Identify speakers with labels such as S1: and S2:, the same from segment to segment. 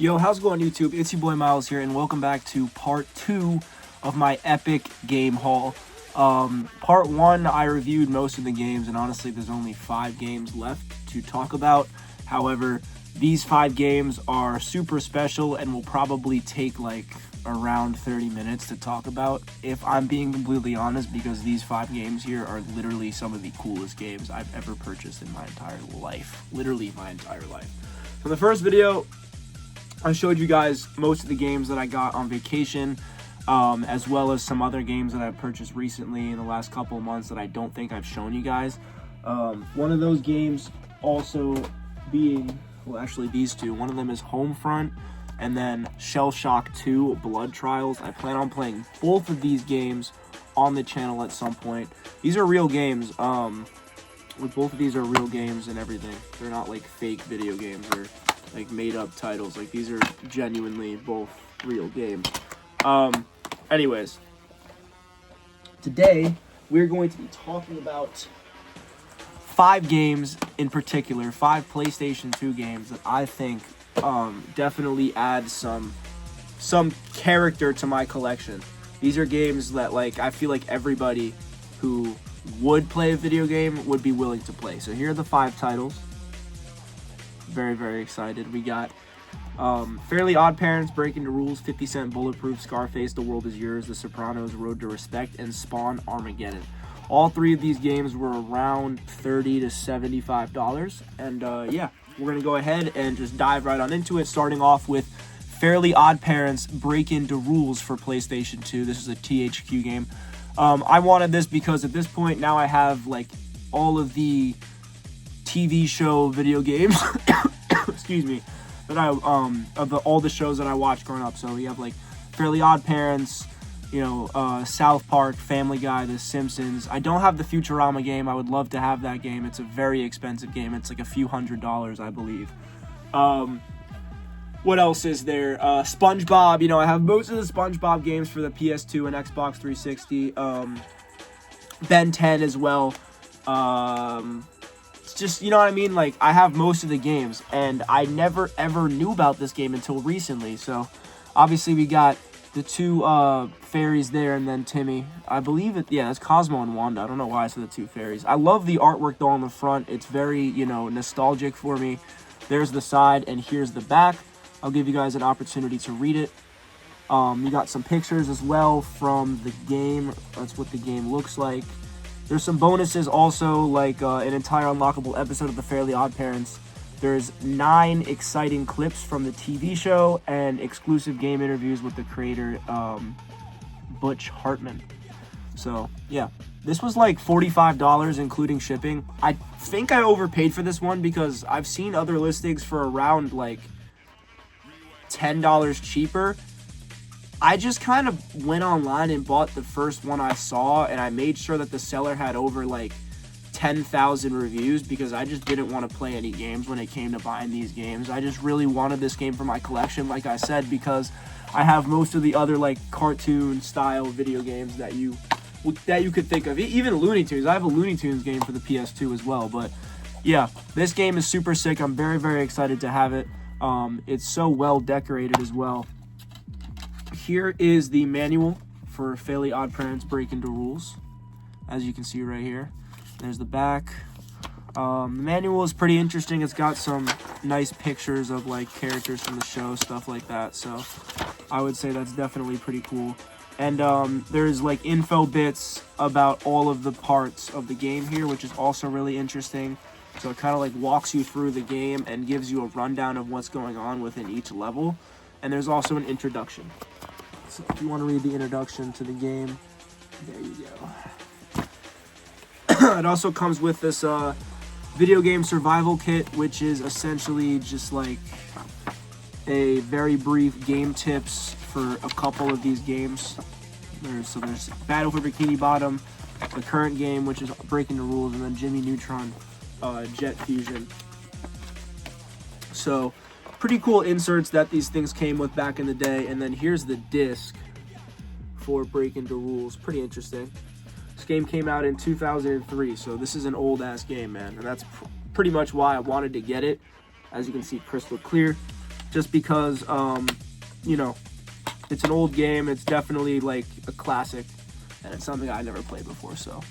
S1: Yo, how's it going, YouTube? It's your boy Miles here, and welcome back to part 2 of my epic game haul. Part 1, I reviewed most of the games, and honestly, there's only 5 games left to talk about. However, these 5 games are super special and will probably take like around 30 minutes to talk about, if I'm being completely honest, because these 5 games here are literally some of the coolest games I've ever purchased in my entire life. Literally my entire life. So the first video, I showed you guys most of the games that I got on vacation, as well as some other games that I've purchased recently in the last couple of months that I don't think I've shown you guys. One of those games also being, well, actually these two. One of them is Homefront, and then Shell Shock 2 Blood Trials. I plan on playing both of these games on the channel at some point. These are real games. Both of these are real games and everything. They're not like fake video games or like made up titles. Like, these are genuinely both real games. Anyways, today we're going to be talking about 5 games in particular, 5 PlayStation 2 games that I think definitely add some character to my collection. These are games that, like, I feel like everybody who would play a video game would be willing to play. So here are the 5 titles. Very, very excited. We got Fairly Odd Parents, Breaking the Rules, 50 Cent, Bulletproof, Scarface, The World Is Yours, The Sopranos, Road to Respect, and Spawn Armageddon. All 3 of these games were around $30 to $75. And yeah, we're going to go ahead and just dive right on into it, starting off with Fairly Odd Parents, Breaking the Rules for PlayStation 2. This is a THQ game. I wanted this because at this point now I have like all of the TV show video games excuse me, that I all the shows that I watched growing up. So we have like Fairly Odd Parents, you know, South Park, Family Guy, The Simpsons. I don't have the Futurama game. I would love to have that game. It's a very expensive game. It's like a few $100s, I believe. What else is there? SpongeBob. You know, I have most of the SpongeBob games for the PS2 and Xbox 360. Ben 10 as well. It's just, you know what I mean? Like, I have most of the games, and I never ever knew about this game until recently. So, obviously, we got the 2 fairies there, and then Timmy. I believe it, yeah, that's Cosmo and Wanda. I don't know why I said the 2 fairies. I love the artwork, though, on the front. It's very, you know, nostalgic for me. There's the side, and here's the back. I'll give you guys an opportunity to read it. You got some pictures as well from the game. That's what the game looks like. There's some bonuses also, like an entire unlockable episode of the Fairly Odd Parents. There's 9 exciting clips from the TV show and exclusive game interviews with the creator, Butch Hartman. So, yeah. This was like $45, including shipping. I think I overpaid for this one because I've seen other listings for around like $10 cheaper. I just kind of went online and bought the first one I saw, and I made sure that the seller had over like 10,000 reviews because I just didn't want to play any games when it came to buying these games. I just really wanted this game for my collection, like I said, because I have most of the other like cartoon style video games that you could think of. Even Looney Tunes. I have a Looney Tunes game for the PS2 as well. But yeah, this game is super sick. I'm very, very excited to have it. It's so well decorated as well. Here is the manual for Fairly Odd Parents Breaking the Rules. As you can see right here. There's the back. The manual is pretty interesting. It's got some nice pictures of like characters from the show, stuff like that. So I would say that's definitely pretty cool. And there's like info bits about all of the parts of the game here, which is also really interesting. So it kind of like walks you through the game and gives you a rundown of what's going on within each level. And there's also an introduction. So if you want to read the introduction to the game, there you go. It also comes with this video game survival kit, which is essentially just like a very brief game tips for a couple of these games. There's Battle for Bikini Bottom, the current game, which is Breaking the Rules, and then Jimmy Neutron, Jet Fusion. So pretty cool inserts that these things came with back in the day. And then here's the disc for Breaking the Rules. Pretty interesting. This game came out in 2003, so this is an old ass game, man, and that's pretty much why I wanted to get it. As you can see, crystal clear. just because, you know, it's an old game. It's definitely like a classic, and it's something I never played before. So,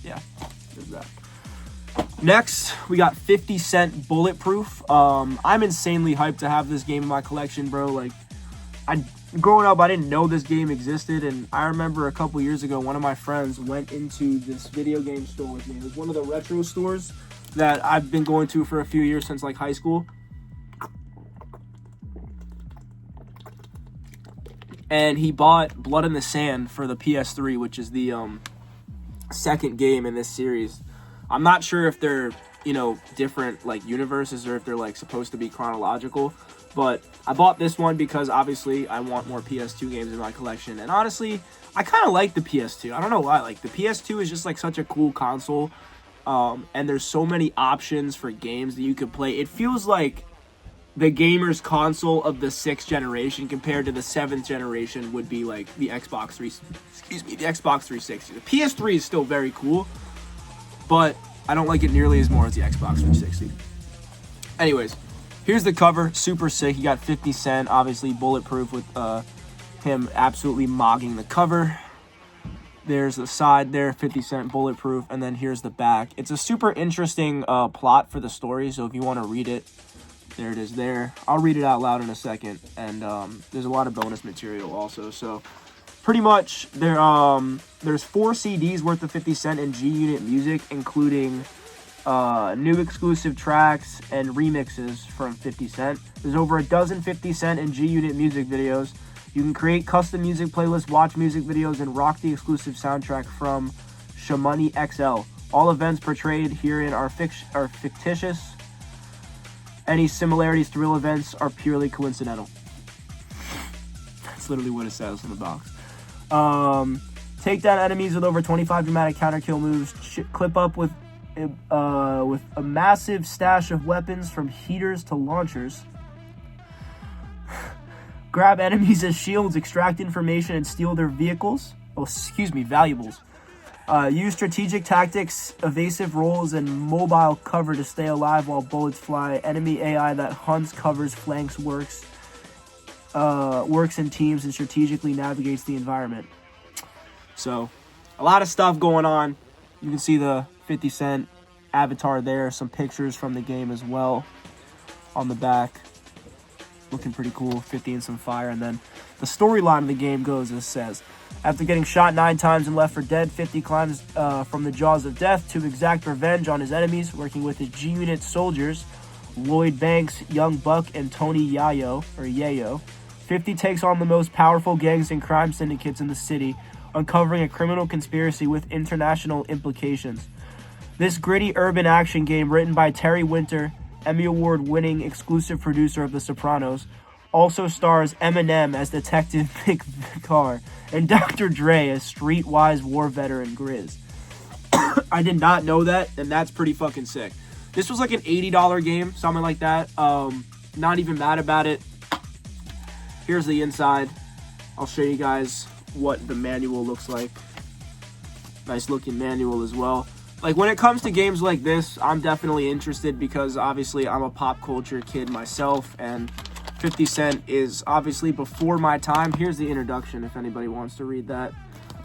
S1: yeah, there's that. Next, we got 50 Cent Bulletproof. I'm insanely hyped to have this game in my collection, bro. Like, growing up, I didn't know this game existed, and I remember a couple years ago, one of my friends went into this video game store with me. It was one of the retro stores that I've been going to for a few years since, like, high school. And he bought Blood in the Sand for the PS3, which is the second game in this series. I'm not sure if they're, you know, different, like, universes or if they're, like, supposed to be chronological. But I bought this one because, obviously, I want more PS2 games in my collection. And, honestly, I kind of like the PS2. I don't know why. Like, the PS2 is just, like, such a cool console. And there's so many options for games that you could play. It feels like the gamer's console of the 6th generation compared to the 7th generation would be, like, the Xbox 360. The PS3 is still very cool, but I don't like it nearly as much as the Xbox 360. Anyways, here's the cover. Super sick. You got 50 Cent, obviously Bulletproof, with him absolutely mogging the cover. There's the side there, 50 Cent Bulletproof, and then here's the back. It's a super interesting plot for the story, so if you want to read it, there it is there. I'll read it out loud in a second, and there's a lot of bonus material also. So pretty much there's 4 CDs worth of 50 Cent and G-Unit music, including new exclusive tracks and remixes from 50 Cent. There's over a dozen 50 Cent and G-Unit music videos. You can create custom music playlists, watch music videos, and rock the exclusive soundtrack from Shamoney XL. All events portrayed herein are fictitious. Any similarities to real events are purely coincidental. That's literally what it says in the box. Take down enemies with over 25 dramatic counter kill moves. Clip up with a massive stash of weapons from heaters to launchers. Grab enemies as shields, extract information, and steal their valuables. Use strategic tactics, evasive rolls, and mobile cover to stay alive while bullets fly. Enemy AI that hunts, covers, flanks, works in teams, and strategically navigates the environment. So, a lot of stuff going on. You can see the 50 Cent avatar there. Some pictures from the game as well on the back. Looking pretty cool. 50 and some fire. And then the storyline of the game goes as says. After getting shot 9 times and left for dead, 50 climbs from the jaws of death to exact revenge on his enemies, working with his G-Unit soldiers, Lloyd Banks, Young Buck, and Tony Yayo. 50 takes on the most powerful gangs and crime syndicates in the city, uncovering a criminal conspiracy with international implications. This gritty urban action game, written by Terry Winter, Emmy Award-winning exclusive producer of The Sopranos, also stars Eminem as Detective Vic Vicar and Dr. Dre as streetwise war veteran Grizz. I did not know that, and that's pretty fucking sick. This was like an $80 game, something like that. Not even mad about it. Here's the inside. I'll show you guys what the manual looks like. Nice looking manual as well. Like, when it comes to games like this, I'm definitely interested because obviously I'm a pop culture kid myself, and 50 Cent is obviously before my time. Here's the introduction if anybody wants to read that.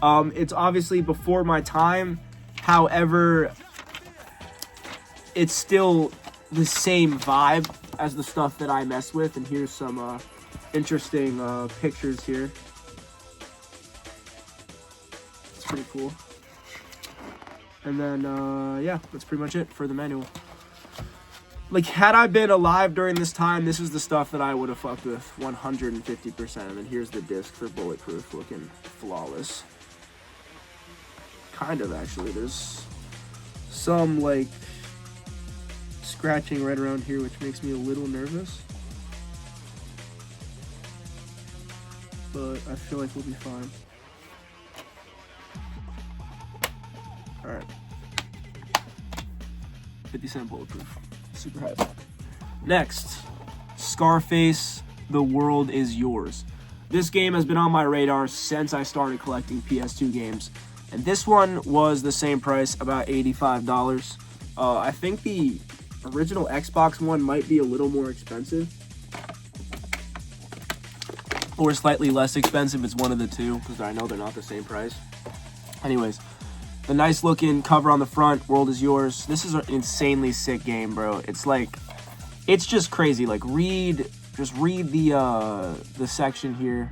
S1: It's obviously before my time. However, it's still the same vibe as the stuff that I mess with. And here's some interesting pictures here. It's pretty cool. And then, yeah, that's pretty much it for the manual. Like, had I been alive during this time, this is the stuff that I would have fucked with 150%. And then here's the disc for Bulletproof, looking flawless. Kind of, actually. There's some, like, scratching right around here, which makes me a little nervous. But I feel like we'll be fine. Alright. 50 Cent Bulletproof. Super hype. Next, Scarface, The World Is Yours. This game has been on my radar since I started collecting PS2 games. And this one was the same price, about $85. I think the original Xbox one might be a little more expensive. or slightly less expensive. It's one of the two because I know they're not the same price. Anyways, the nice looking cover on the front, World is Yours. This is an insanely sick game, bro. It's like, it's just crazy. Like, just read the section here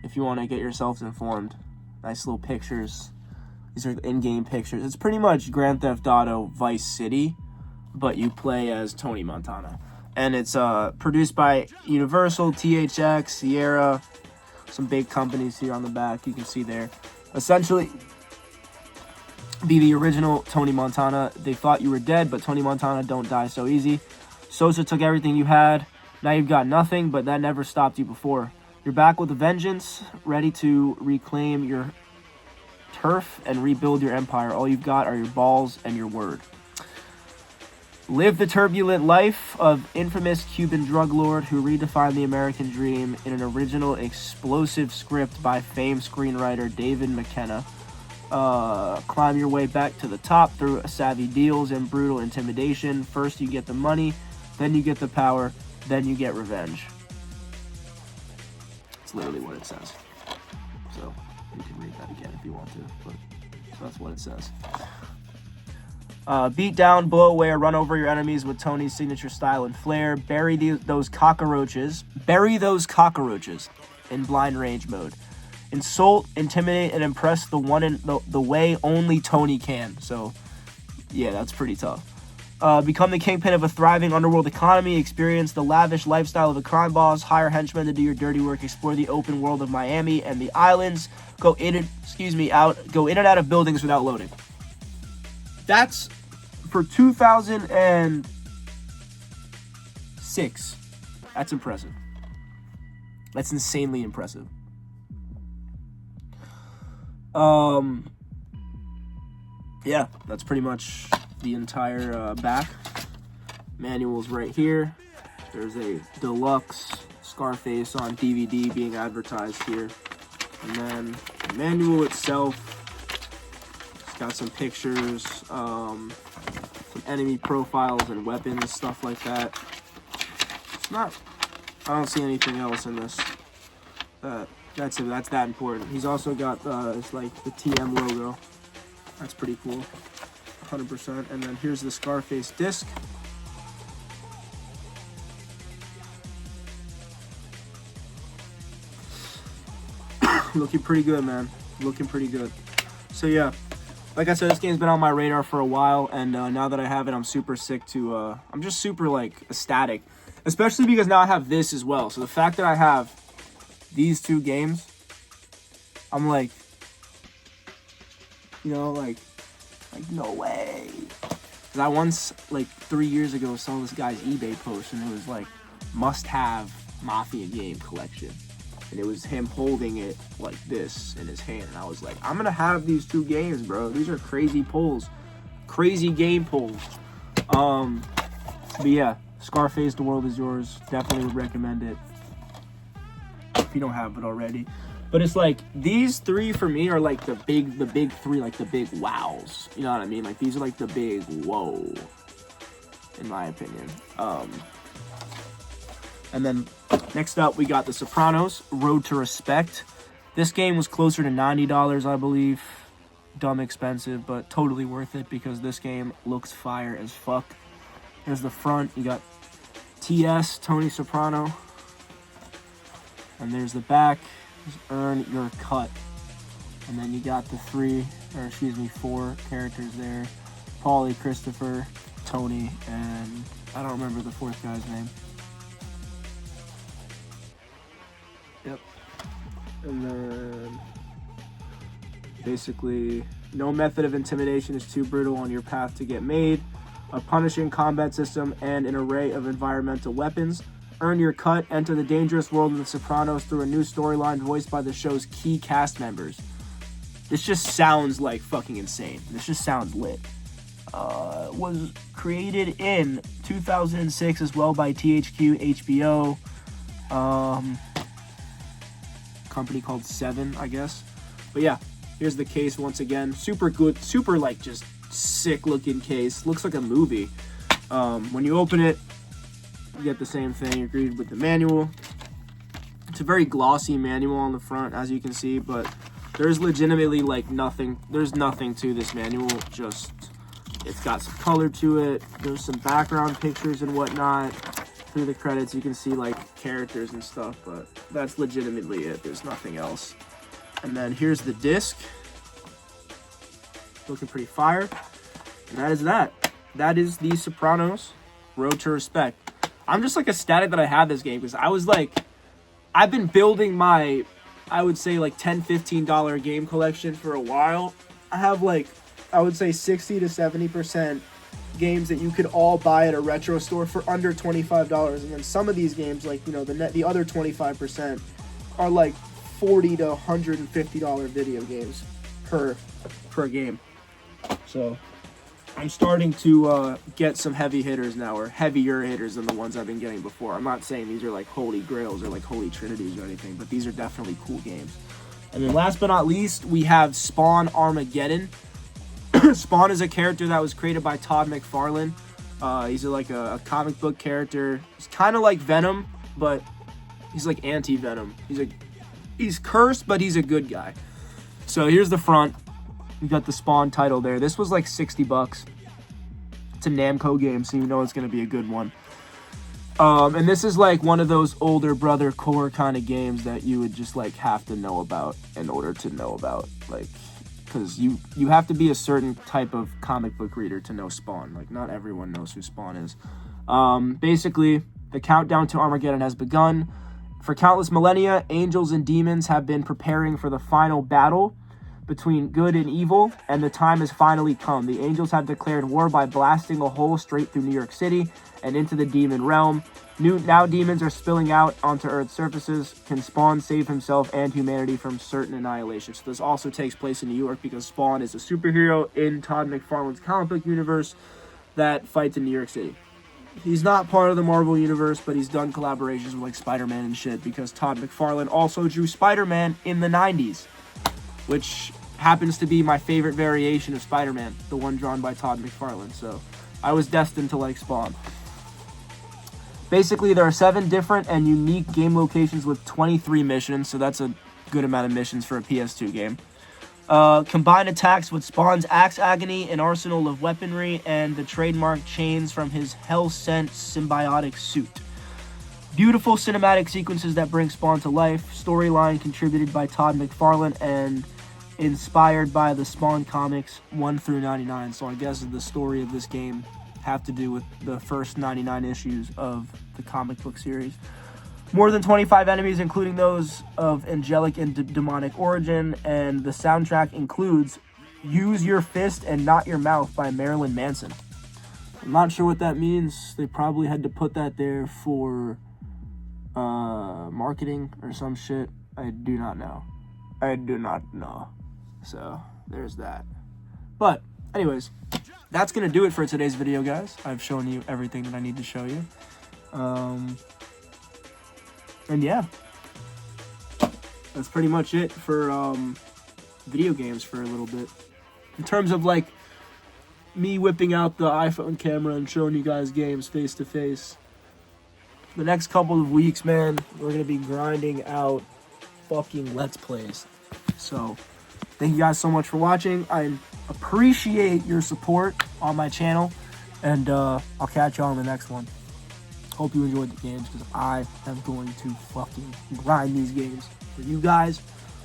S1: if you want to get yourselves informed. Nice little pictures. These are in-game pictures. It's pretty much Grand Theft Auto Vice City, but you play as Tony Montana. And it's produced by Universal, THX, Sierra, some big companies here on the back. You can see there. Essentially, be the original Tony Montana. They thought you were dead, but Tony Montana don't die so easy. Sosa took everything you had. Now you've got nothing, but that never stopped you before. You're back with a vengeance, ready to reclaim your turf and rebuild your empire. All you've got are your balls and your word. Live the turbulent life of infamous Cuban drug lord who redefined the American dream in an original explosive script by famed screenwriter David McKenna. Climb your way back to the top through savvy deals and brutal intimidation. First you get the money, then you get the power, then you get revenge. It's literally what it says. So you can read that again if you want to, but that's what it says. Beat down, blow away, or run over your enemies with Tony's signature style and flair. Bury those cockroaches in blind range mode. Insult, intimidate, and impress the way only Tony can. So, yeah, that's pretty tough. Become the kingpin of a thriving underworld economy. Experience the lavish lifestyle of a crime boss. Hire henchmen to do your dirty work. Explore the open world of Miami and the islands. Go in and out of buildings without loading. That's for 2006. That's impressive. That's insanely impressive. Yeah, that's pretty much the entire back. Manual's right here. There's a deluxe Scarface on DVD being advertised here. And then the manual itself, it's got some pictures, some enemy profiles and weapons, stuff like that. It's not, I don't see anything else in this. That's that important. He's also got it's like the TM logo. That's pretty cool. 100%. And then here's the Scarface disc. Looking pretty good, man. Looking pretty good. So yeah, like I said, this game's been on my radar for a while, and now that I have it, I'm super sick to, I'm just super, like, ecstatic. Especially because now I have this as well. So the fact that I have these two games, I'm like, you know, like no way. Because I once, like 3 years ago, saw this guy's eBay post, and it was like, must-have Mafia game collection. And it was him holding it like this in his hand. And I was like, I'm going to have these two games, bro. These are crazy pulls. Crazy game pulls. But yeah, Scarface, The World Is Yours. Definitely would recommend it if you don't have it already. But it's like, these three for me are like the big three, like the big wows. You know what I mean? Like, these are like the big whoa, in my opinion. And then next up, we got the Sopranos, Road to Respect. This game was closer to $90, I believe. Dumb expensive, but totally worth it because this game looks fire as fuck. Here's the front. You got TS, Tony Soprano. And there's the back. Earn your cut. And then you got the four characters there. Paulie, Christopher, Tony, and I don't remember the fourth guy's name. Yep. And then basically, no method of intimidation is too brutal on your path to get made. A punishing combat system and an array of environmental weapons. Earn your cut. Enter the dangerous world of The Sopranos through a new storyline voiced by the show's key cast members. This just sounds like fucking insane. This just sounds lit. Was created in 2006 as well by THQ HBO. Company called Seven, I guess. But yeah, here's the case once again. Super good, super like just sick looking case. Looks like a movie. When you open it, you get the same thing. Agreed with the manual. It's a very glossy manual on the front, as you can see, but there's legitimately like nothing. There's nothing to this manual. Just it's got some color to it. There's some background pictures and whatnot. Through the credits, you can see like characters and stuff, but that's legitimately it. There's nothing else. And then here's the disc. Looking pretty fire. And that is that. That is the Sopranos Road to Respect. I'm just like ecstatic that I have this game because I was like, I've been building my, I would say like $10, $15 game collection for a while. I have like, I would say 60 to 70% games that you could all buy at a retro store for under $25, and then some of these games, like, you know, the other 25% are like $40 to $150 video games per game. So I'm starting to get some heavy hitters now, or heavier hitters than the ones I've been getting before. I'm not saying these are like holy grails or like holy trinities or anything, but these are definitely cool games. And then last but not least, we have Spawn Armageddon. Spawn is a character that was created by Todd McFarlane. He's like a comic book character. He's kind of like Venom, but he's like anti-Venom. He's cursed, but he's a good guy. So here's the front. You got the Spawn title there. This was like $60. It's a Namco game, so you know it's going to be a good one. And this is like one of those older brother core kind of games that you would just like have to know about in order to know about, like, because you have to be a certain type of comic book reader to know Spawn. Like, not everyone knows who Spawn is. Basically, the countdown to Armageddon has begun. For countless millennia, angels and demons have been preparing for the final battle between good and evil, and the time has finally come. The angels have declared war by blasting a hole straight through New York City and into the demon realm. Now demons are spilling out onto Earth's surfaces. Can Spawn save himself and humanity from certain annihilation? So this also takes place in New York because Spawn is a superhero in Todd McFarlane's comic book universe that fights in New York City. He's not part of the Marvel universe, but he's done collaborations with like Spider-Man and shit because Todd McFarlane also drew Spider-Man in the 90s, which happens to be my favorite variation of Spider-Man, the one drawn by Todd McFarlane. So I was destined to like Spawn. Basically, there are 7 different and unique game locations with 23 missions, so that's a good amount of missions for a PS2 game. Combined attacks with Spawn's axe agony, an arsenal of weaponry, and the trademark chains from his hell-sent symbiotic suit. Beautiful cinematic sequences that bring Spawn to life. Storyline contributed by Todd McFarlane and inspired by the Spawn comics 1 through 99. So I guess the story of this game have to do with the first 99 issues of the comic book series. More than 25 enemies, including those of angelic and demonic origin, and the soundtrack includes Use Your Fist and Not Your Mouth by Marilyn Manson. I'm not sure what that means. They probably had to put that there for marketing or some shit. I do not know. So there's that. But anyways, that's going to do it for today's video, guys. I've shown you everything that I need to show you. And yeah, that's pretty much it for video games for a little bit. In terms of like me whipping out the iPhone camera and showing you guys games face to face, the next couple of weeks, man, we're going to be grinding out fucking Let's Plays. So thank you guys so much for watching. I appreciate your support on my channel, and I'll catch y'all on the next one. Hope you enjoyed the games, because I am going to fucking grind these games for you guys.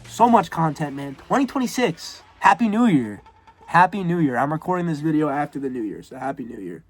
S1: So much content, man. 2026. Happy New Year. Happy New Year. I'm recording this video after the New Year, so Happy New Year.